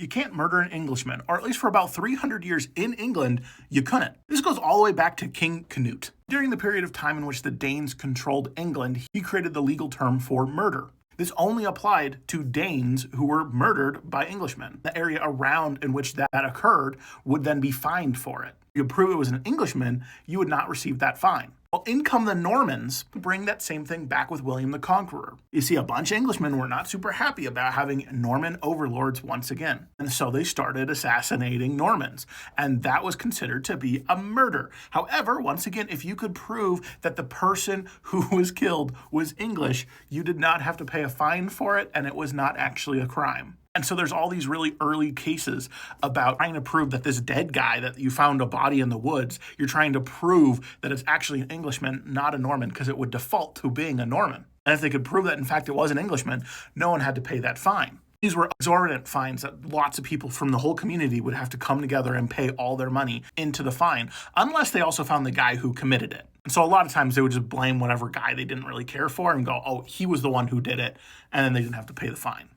You can't murder an Englishman, or at least for about 300 years in England, you couldn't. This goes all the way back to King Canute. During the period of time in which the Danes controlled England, he created the legal term for murder. This only applied to Danes who were murdered by Englishmen. The area around in which that occurred would then be fined for it. If you prove it was an Englishman, you would not receive that fine. Well, in come the Normans, to bring that same thing back with William the Conqueror. You see, a bunch of Englishmen were not super happy about having Norman overlords once again. And so they started assassinating Normans. And that was considered to be a murder. However, once again, if you could prove that the person who was killed was English, you did not have to pay a fine for it, and it was not actually a crime. And so there's all these really early cases about trying to prove that this dead guy that you found a body in the woods, you're trying to prove that it's actually an Englishman, not a Norman, because it would default to being a Norman. And if they could prove that, in fact, it was an Englishman, no one had to pay that fine. These were exorbitant fines that lots of people from the whole community would have to come together and pay all their money into the fine, unless they also found the guy who committed it. And so a lot of times they would just blame whatever guy they didn't really care for and go, oh, he was the one who did it, and then they didn't have to pay the fine.